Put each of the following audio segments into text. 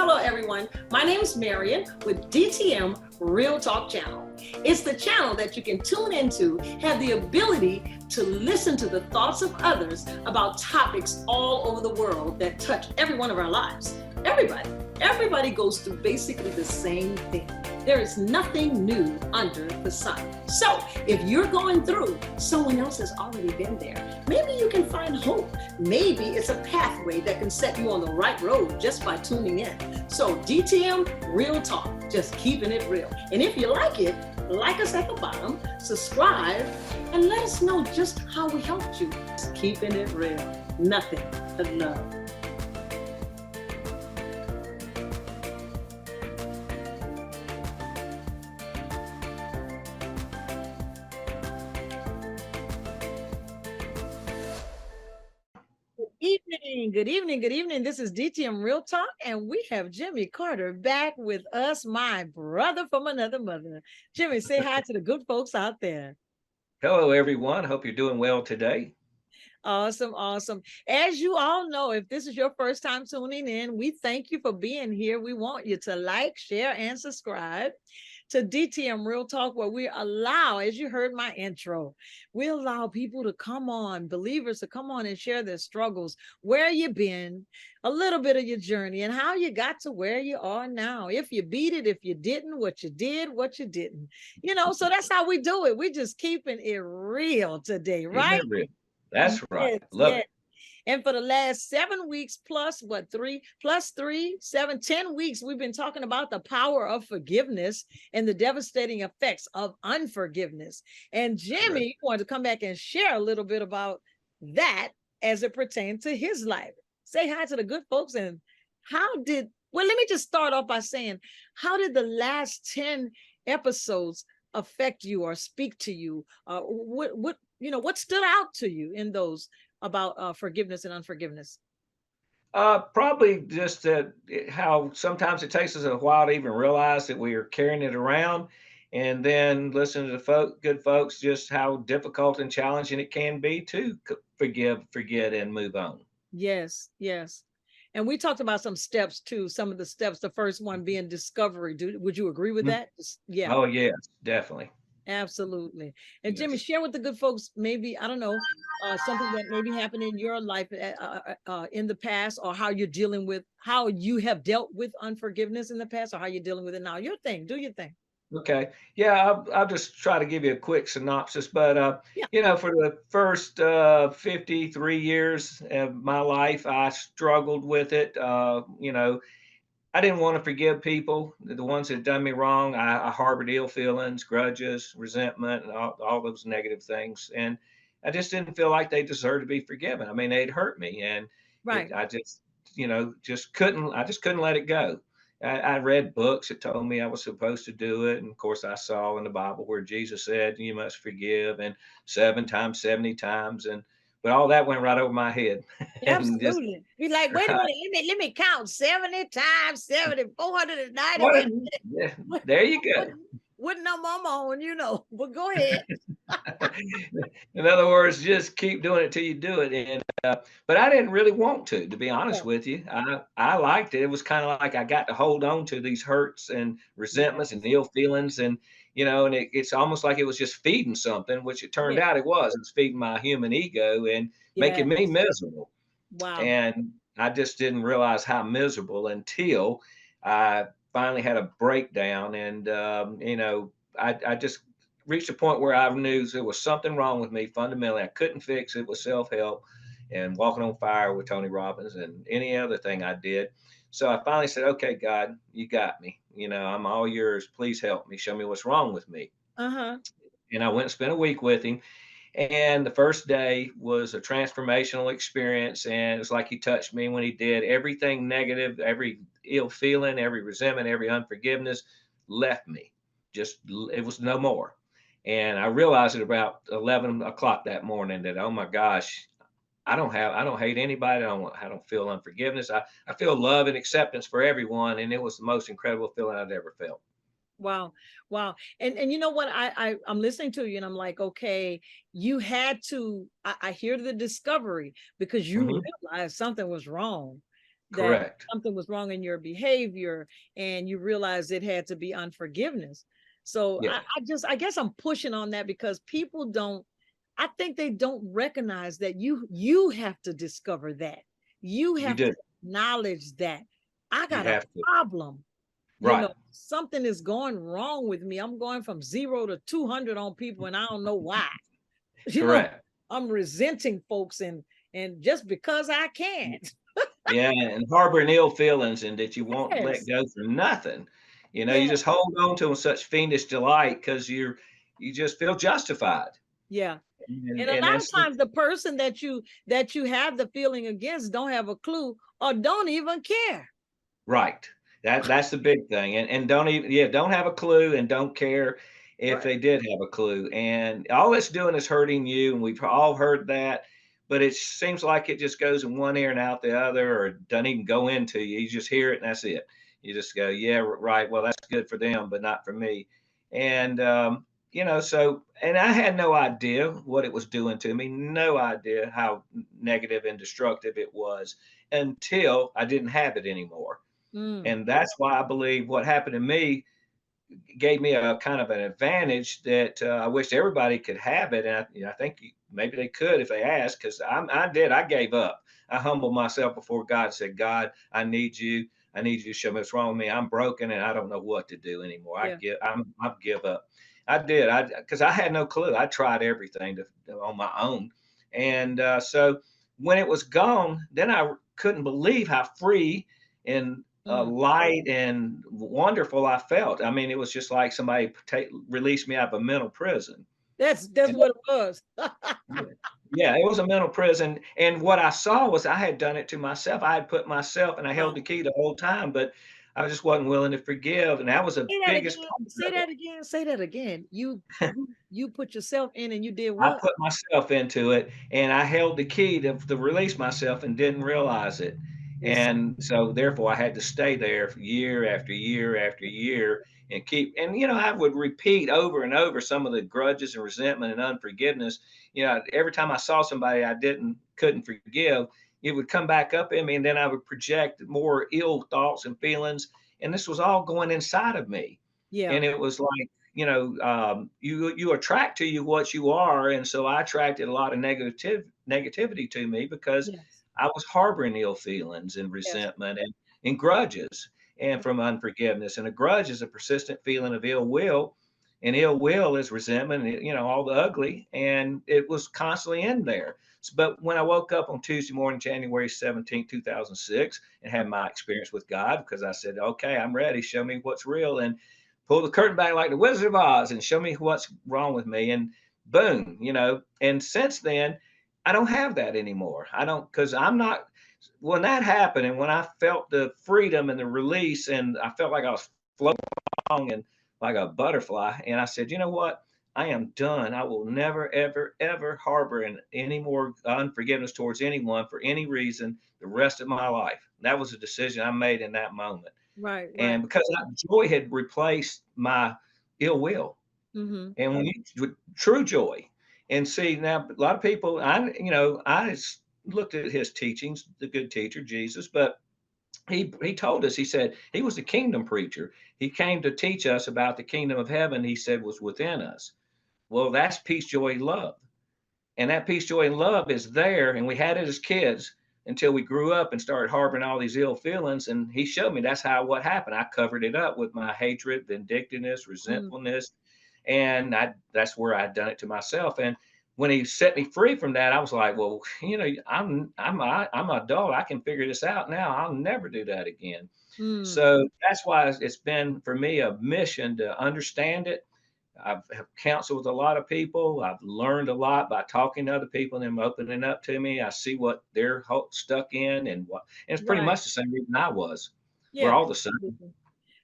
Hello, everyone. My name is Marion with DTM Real Talk Channel. It's the channel that you can tune into, have the ability to listen to the thoughts of others about topics all over the world that touch every one of our lives. Everybody goes through basically the same thing. There is nothing new under the sun. So if you're going through, someone else has already been there. Maybe you can find hope. Maybe it's a pathway that can set you on the right road just by tuning in. So DTM Real Talk, just keeping it real. And if you like it, like us at the bottom, subscribe, and let us know just how we helped you. Just keeping it real. Nothing but love. Good evening. This is DTM Real Talk, and we have Jimmy Carter back with us, my brother from another mother. Jimmy, say hi to the good folks out there. Hello, everyone. Hope you're doing well today. Awesome. As you all know, if this is your first time tuning in, we thank you for being here. We want you to like, share, and subscribe to DTM Real Talk, where we allow, as you heard my intro, we allow people to come on, believers to come on and share their struggles, where you been, a little bit of your journey, and how you got to where you are now. If you beat it, if you didn't, what you did, what you didn't. So that's how we do it. We just keeping it real today, Keeping right? it real. That's right. Love Yes. it. And for the last 7 weeks plus 10 weeks, we've been talking about the power of forgiveness and the devastating effects of unforgiveness. And Correct. Jimmy wanted to come back and share a little bit about that as it pertains to his life. Say hi to the good folks. And let me just start off by saying, how did the last 10 episodes affect you or speak to you? What stood out to you in those about forgiveness and unforgiveness? Probably just how sometimes it takes us a while to even realize that we are carrying it around, and then listen to the good folks, just how difficult and challenging it can be to forgive, forget, and move on. Yes. And we talked about some steps too. Some of the steps. The first one being discovery. Would you agree with Mhm. that? Yeah. Oh, yes, definitely. Absolutely. And Jimmy, Yes. share with the good folks, maybe, I don't know, something that maybe happened in your life in the past, or how you have dealt with unforgiveness in the past, or how you're dealing with it now. Your thing, do your thing. Okay. Yeah, I'll just try to give you a quick synopsis. But, Yeah. for the first 53 years of my life, I struggled with it. I didn't want to forgive people, the ones that had done me wrong. I harbored ill feelings, grudges, resentment, and all those negative things. And I just didn't feel like they deserved to be forgiven. I mean, they'd hurt me. And Right. I just, I just couldn't let it go. I read books that told me I was supposed to do it. And of course, I saw in the Bible where Jesus said, you must forgive, and 7 times, 70 times. But all that went right over my head. And just, Absolutely. Be like, wait a minute, let me count 70 times 70, 490. what? Yeah, there you go. Wouldn't know mama on, but go ahead. In other words, just keep doing it till you do it. And but I didn't really want to be honest Yeah. with you. I liked it. It was kind of like I got to hold on to these hurts and Yeah. resentments and ill feelings, and and it's almost like it was just feeding something, which it turned Yeah. out it was. It was feeding my human ego and Yeah. making me miserable. Wow. And I just didn't realize how miserable until I finally had a breakdown. And I just reached a point where I knew there was something wrong with me fundamentally. I couldn't fix it with self-help and walking on fire with Tony Robbins and any other thing I did. So I finally said, okay, God, you got me. I'm all yours. Please help me. Show me what's wrong with me. Uh-huh. And I went and spent a week with him. And the first day was a transformational experience. And it's like he touched me when he did. Everything negative, every ill feeling, every resentment, every unforgiveness left me. Just, it was no more. And I realized at about 11 o'clock that morning that, oh my gosh, I don't hate anybody. I don't feel unforgiveness. I feel love and acceptance for everyone. And it was the most incredible feeling I'd ever felt. Wow. Wow. And you know what? I'm listening to you and I'm like, okay, you had to, I hear the discovery because you Mhm. realized something was wrong. that Correct. something was wrong in your behavior, and you realized it had to be unforgiveness. So Yeah, I guess I'm pushing on that because people don't, I think they don't recognize that you have to discover that. You you have do. to acknowledge that I You got a have to. problem. Right. Something is going wrong with me. I'm going from 0 to 200 on people and I don't know why. You know, Correct. I'm resenting folks and just because I can't. Yeah, and harboring ill feelings and that you won't let Yes. go for nothing. You Yeah. just hold on to 'em such fiendish delight because you just feel justified. Yeah. And a And lot of that's times the person that you have the feeling against don't have a clue or don't even care. right. That's the big thing, and don't even yeah, don't have a clue and don't care if Right. they did have a clue, and all it's doing is hurting you, and we've all heard that, but it seems like it just goes in one ear and out the other, or doesn't even go into you. You just hear it, and that's it. You just go, "Yeah, right, well, that's good for them, but not for me." And, so and I had no idea what it was doing to me, no idea how negative and destructive it was until I didn't have it anymore. Mm. And that's why I believe what happened to me gave me a kind of an advantage that I wish everybody could have it. And I think maybe they could if they asked, because I did. I gave up. I humbled myself before God and said, God, I need you. I need you to show me what's wrong with me. I'm broken and I don't know what to do anymore. Yeah. I give up. I did. Because I had no clue. I tried everything on my own. And so when it was gone, then I couldn't believe how free and Mm. light and wonderful I felt. I mean, it was just like somebody released me out of a mental prison. That's And what it was. yeah, yeah, it was a mental prison. And what I saw was I had done it to myself. I had put myself, and I held Wow. the key the whole time, but I just wasn't willing to forgive. And that was the Say that biggest again. part Say of it. that again. Say that again. You put yourself in and you did I what? put myself into it, and I held the key to release myself and didn't realize it. Yes. And so, therefore, I had to stay there for year after year after year and keep. And I would repeat over and over some of the grudges and resentment and unforgiveness. Every time I saw somebody I couldn't forgive, it would come back up in me, and then I would project more ill thoughts and feelings. And this was all going inside of me, Yeah. and it was like you attract to you what you are, and so I attracted a lot of negativity to me because Yes. I was harboring ill feelings and Yes. resentment and grudges and from unforgiveness. And a grudge is a persistent feeling of ill will, and ill will is resentment, and, all the ugly, and it was constantly in there. But when I woke up on Tuesday morning, January 17th, 2006, and had my experience with God, because I said, okay, I'm ready, show me what's real. And pull the curtain back like the Wizard of Oz and show me what's wrong with me. And boom, And since then, I don't have that anymore. I don't, because I'm not. When that happened, and when I felt the freedom and the release, and I felt like I was floating along and like a butterfly, and I said, you know what? I am done. I will never, ever, ever harbor any more unforgiveness towards anyone for any reason the rest of my life. That was a decision I made in that moment. Right. Right. And because that joy had replaced my ill will. Mm-hmm. And when you with true joy, and see now a lot of people, I looked at his teachings, the good teacher Jesus, but he told us, he said he was a kingdom preacher. He came to teach us about the kingdom of heaven. He said was within us. Well, that's peace, joy, love. And that peace, joy, and love is there. And we had it as kids until we grew up and started harboring all these ill feelings. And he showed me that's how what happened. I covered it up with my hatred, vindictiveness, Mm. resentfulness. And that's where I'd done it to myself. And when he set me free from that, I was like, well, I'm an adult. I can figure this out now. I'll never do that again. Mm. So that's why it's been for me a mission to understand it. Have counseled with a lot of people. I've learned a lot by talking to other people and them opening up to me. I see what they're stuck in, and it's pretty Right. much the same reason I was. We're Yeah. all the same. Absolutely.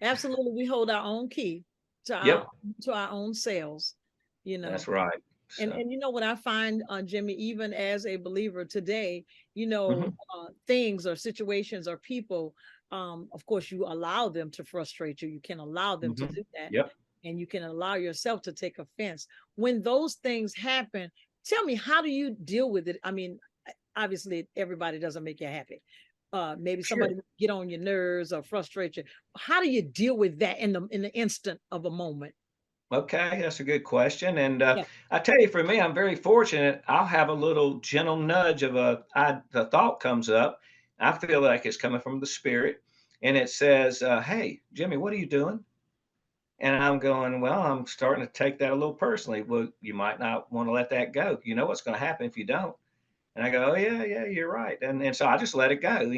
Absolutely. We hold our own key to our Yep, to our own selves, you know. that's right. And So, you know what I find, Jimmy, even as a believer today, mhm, things or situations or people, of course, you allow them to frustrate you. You can allow them to mhm, do that, yep. and you can allow yourself to take offense when those things happen. Tell me, how do you deal with it? I mean, obviously, everybody doesn't make you happy, maybe Sure. somebody get on your nerves or frustrate you. How do you deal with that in the instant of a moment? Okay, that's a good question. And Yeah. I tell you, for me, I'm very fortunate. I'll have a little gentle nudge of the thought comes up. I feel like it's coming from the spirit, and it says, "Hey, Jimmy, what are you doing?" And I'm going, "Well, I'm starting to take that a little personally." Well, you might not want to let that go. You know what's going to happen if you don't. And I go, "Oh yeah, yeah, you're right." And so I just let it go.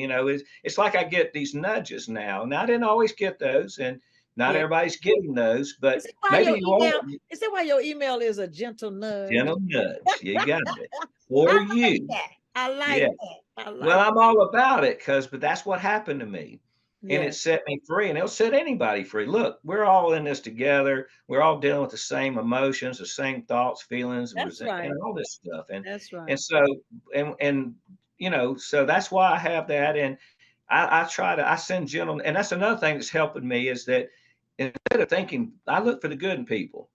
It's like I get these nudges now. Now I didn't always get those, and not Yeah. everybody's getting those, but Is it why maybe your you are. email? Is that why your email is a gentle nudge? Gentle nudge, you got it. I For like you. that. I like Yeah. that. I Well, like. I'm all about it, but that's what happened to me, and it Yes, set me free, and it'll set anybody free. Look, we're all in this together. We're all dealing with the same emotions, the same thoughts, feelings, that's and right. all this stuff, That's and right. so and so that's why I have that, and I try to I send gentle, and that's another thing that's helping me is that instead of thinking, I look for the good in people.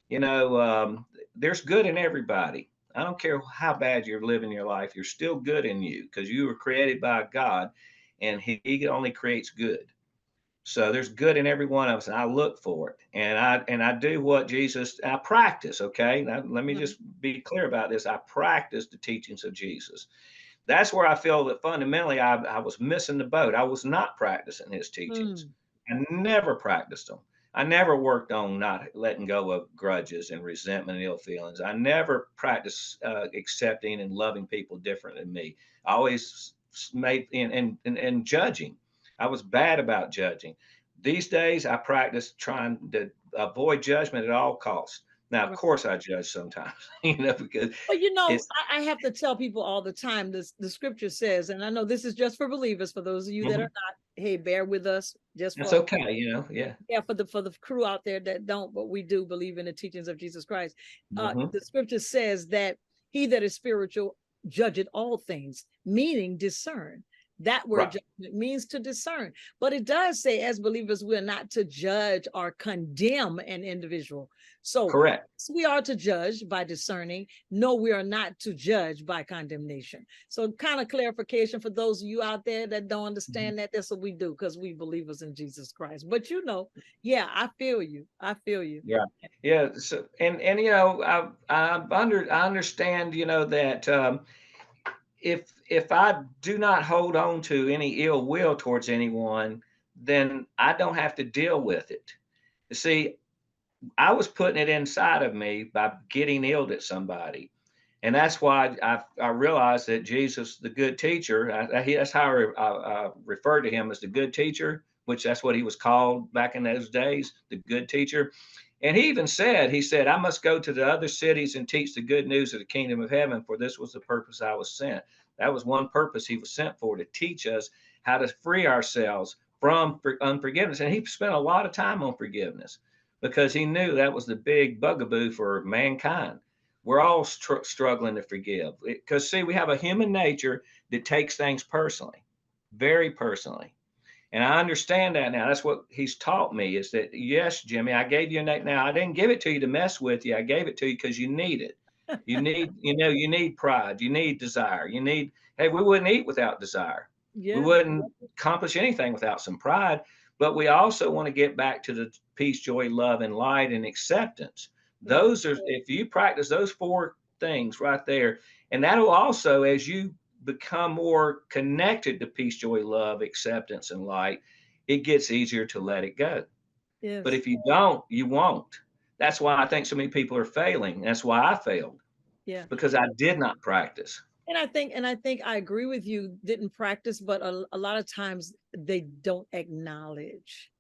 You know, there's good in everybody. I don't care how bad you're living your life, you're still good in you because you were created by God, and He only creates good. So there's good in every one of us, and I look for it, and I do what Jesus. I practice. Okay, now let me Mhm. just be clear about this. I practice the teachings of Jesus. That's where I feel that fundamentally I was missing the boat. I was not practicing his teachings. Mm. I never practiced them. I never worked on not letting go of grudges and resentment and ill feelings. I never practiced accepting and loving people different than me. I always made and judging. I was bad about judging. These days, I practice trying to avoid judgment at all costs. Now, of Right. course, I judge sometimes, because But it's I have to tell people all the time this the scripture says, and I know this is just for believers, for those of you that are mhm. not, hey, bear with us just That's for okay, yeah. yeah, for the crew out there that don't, but we do believe in the teachings of Jesus Christ. Mhm. The scripture says that he that is spiritual judgeth all things, meaning discern. That word Right. judgment means to discern, but it does say, as believers, we're not to judge or condemn an individual. So Correct. we are to judge by discerning. No, we are not to judge by condemnation. So, kind of clarification for those of you out there that don't Mhm. understand that. That's what we do because we believers in Jesus Christ. But yeah, I feel you. I feel you. Yeah. Yeah, so and, I understand, that, if I do not hold on to any ill will towards anyone, then I don't have to deal with it. See, I was putting it inside of me by getting ill at somebody. And that's why I realized that Jesus, the good teacher, that's how I refer to him, as the good teacher, which that's what he was called back in those days, the good teacher. And he said, I must go to the other cities and teach the good news of the kingdom of heaven, for this was the purpose I was sent. That was one purpose he was sent for, to teach us how to free ourselves from unforgiveness. And he spent a lot of time on forgiveness because he knew that was the big bugaboo for mankind. We're all struggling to forgive because, see, we have a human nature that takes things personally, very personally. And I understand that now. That's what he's taught me, is that, yes, Jimmy, I gave you a name. Now, I didn't give it to you to mess with you. I gave it to you because you need it. You need pride. You need desire. Hey, we wouldn't eat without desire. We Yeah. wouldn't accomplish anything without some pride. But we also want to get back to the peace, joy, love, and light and acceptance. Mm. If you practice those four things right there, and that'll also, as you become more connected to peace, joy, love, acceptance, and light, it gets easier to let it go. But Yes. if you don't, you won't. That's why I think so many people are failing. That's why I failed, Yeah. because I did not practice. And I think I agree with you, didn't practice, but a lot of times they don't acknowledge.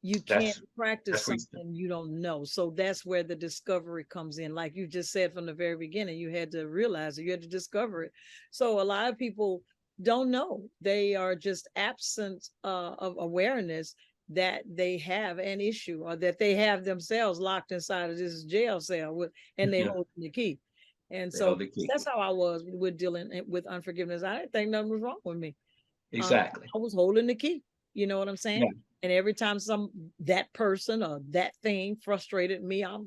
You can't That's practice that's reason. something you don't know. So that's where the discovery comes in. Like you just said from the very beginning, you had to realize it, you had to discover it. So a lot of people don't know. They are just absent of awareness that they have an issue or that they have themselves locked inside of this jail cell and they Yeah, hold the key. And they so hold the key. that's how I was with dealing with unforgiveness. I didn't think nothing was wrong with me. Exactly. I was holding the key. You know what I'm saying? Yeah. And every time that person or that thing frustrated me, I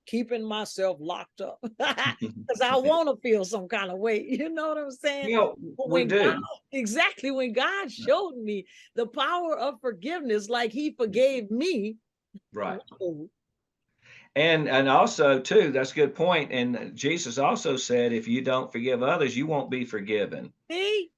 keeping myself locked up because I want to feel some kind of way. You know what I'm saying? You know, But we when God, do. exactly, when God showed me the power of forgiveness, like He forgave me. Right. Whoa. And also too, that's a good point. And Jesus also said, if you don't forgive others, you won't be forgiven. See,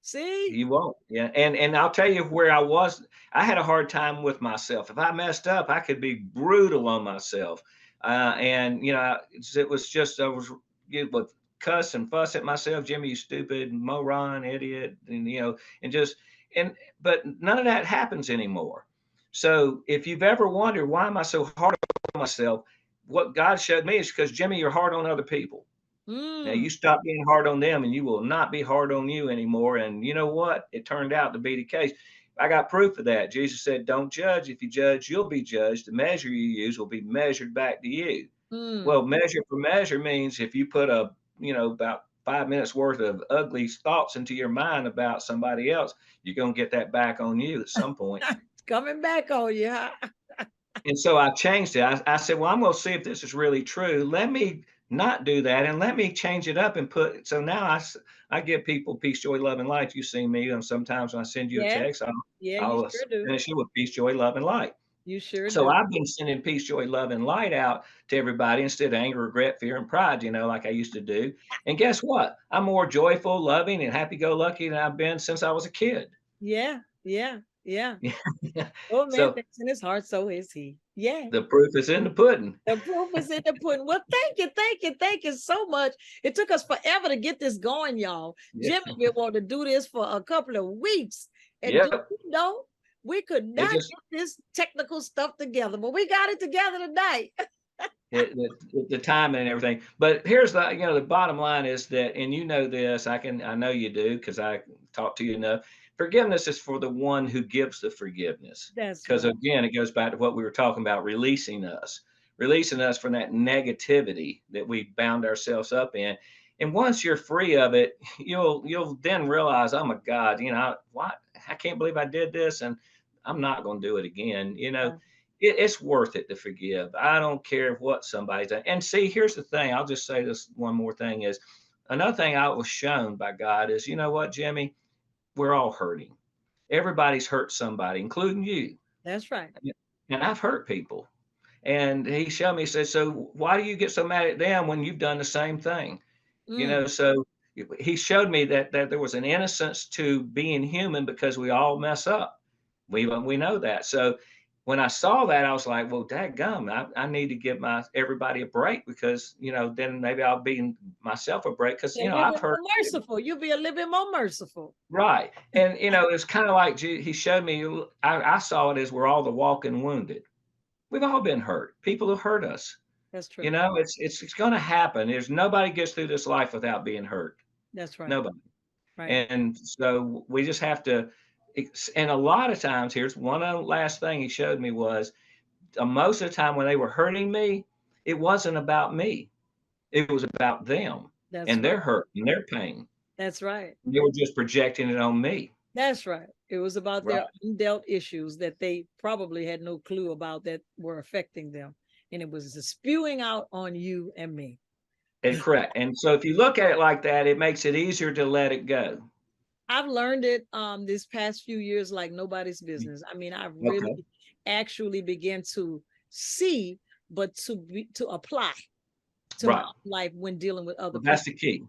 see, You won't. Yeah. And I'll tell you where I was. I had a hard time with myself. If I messed up, I could be brutal on myself. And it was just I was you would cuss and fuss at myself, Jimmy, you stupid moron, idiot, and and just and but none of that happens anymore. So if you've ever wondered why am I so hard on myself, what God showed me is because Jimmy, you're hard on other people. Now mm, you stop being hard on them and you will not be hard on you anymore. And you know what? It turned out to be the case. I got proof of that. Jesus said, don't judge. If you judge, you'll be judged. The measure you use will be measured back to you. mm. Well, measure for measure means if you put about 5 minutes worth of ugly thoughts into your mind about somebody else, you're going to get that back on you at some point. It's coming back on you, huh? And so I changed it. I said, well, I'm going to see if this is really true. Let me not do that and let me change it up and put. So now I give people peace, joy, love, and light. You see me, and sometimes when I send you a Yeah, text, yeah, you I'll sure do. finish it with peace, joy, love, and light. You sure So do. I've been sending peace, joy, love, and light out to everybody instead of anger, regret, fear, and pride, like I used to do. And guess what? I'm more joyful, loving, and happy go lucky than I've been since I was a kid. Yeah, yeah, yeah. Oh man, So thinks in his heart, so is he. Yeah. the proof is in the pudding. The proof is in the pudding. Well, thank you, thank you, thank you so much. It took us forever to get this going, y'all. Yeah. Jimmy been wanting to do this for a couple of weeks. And do Yep. you know, we could It not just get this technical stuff together, but we got it together tonight. the timing and everything. But here's the bottom line is that, and this, I know you do because I talk to you enough. Forgiveness is for the one who gives the forgiveness. That's Because right. again, it goes back to what we were talking about, releasing us from that negativity that we bound ourselves up in. And once you're free of it, you'll then realize, oh my God, what I can't believe I did this, and I'm not going to do it again. Yeah. It's worth it to forgive. I don't care what somebody's done. And see, here's the thing. I'll just say this one more thing is another thing I was shown by God is, you know what, Jimmy, we're all hurting. Everybody's hurt somebody, including you. That's right. And I've hurt people. And he showed me, he said, so why do you get so mad at them when you've done the same thing? Mm. So he showed me that there was an innocence to being human because we all mess up. We know that. So when I saw that, I was like, well, dadgum, I need to give everybody a break because, then maybe I'll be myself a break because, Yeah, you'll be I've heard. more merciful. You'll be a little bit more merciful. Right. And, it's kind of like he showed me, I saw it as we're all the walking wounded. We've all been hurt. People have hurt us. That's true. It's going to happen. There's nobody gets through this life without being hurt. That's right. Nobody. Right. And so we just have to. And a lot of times, here's one last thing he showed me was most of the time when they were hurting me, it wasn't about me. It was about them That's and right. their hurt and their pain. That's right. They were just projecting it on me. That's right. It was about Right. their undealt issues that they probably had no clue about that were affecting them. And it was spewing out on you and me. And correct. And so if you look at it like that, it makes it easier to let it go. I've learned it this past few years like nobody's business. I mean, I've really Okay. actually began to see, but to apply to my Right. life when dealing with other That's people. the key.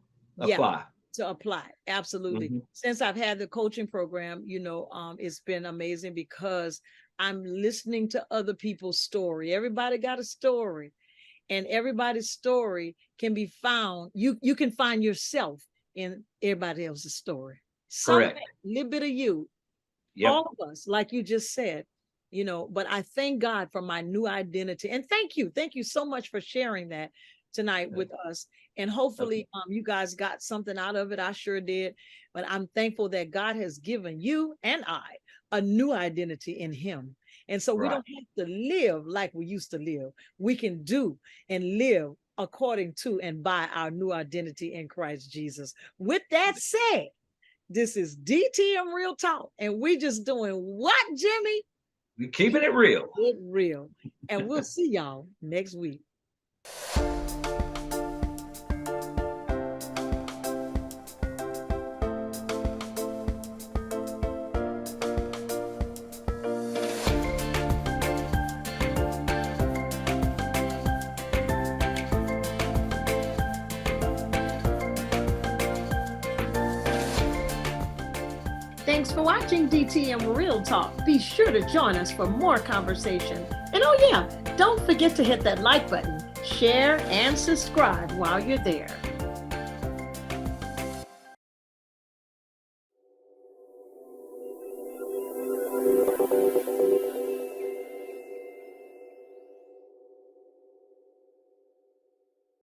Yeah, Apply. to apply. Absolutely. Mhm. Since I've had the coaching program, it's been amazing because I'm listening to other people's story. Everybody got a story, and everybody's story can be found. You can find yourself in everybody else's story. Something, Correct. a little bit of you, Yep. all of us, like you just said, but I thank God for my new identity. And thank you so much for sharing that tonight with us. And Okay. hopefully you guys got something out of it. I sure did. But I'm thankful that God has given you and I a new identity in him. And so we Right. don't have to live like we used to live. We can do and live according to and by our new identity in Christ Jesus. With that said, this is DTM Real Talk, and we just doing what, Jimmy? We're keeping it real. It real. And we'll see y'all next week. Thanks for watching DTM Real Talk. Be sure to join us for more conversation. And oh yeah, don't forget to hit that like button, share, and subscribe while you're there.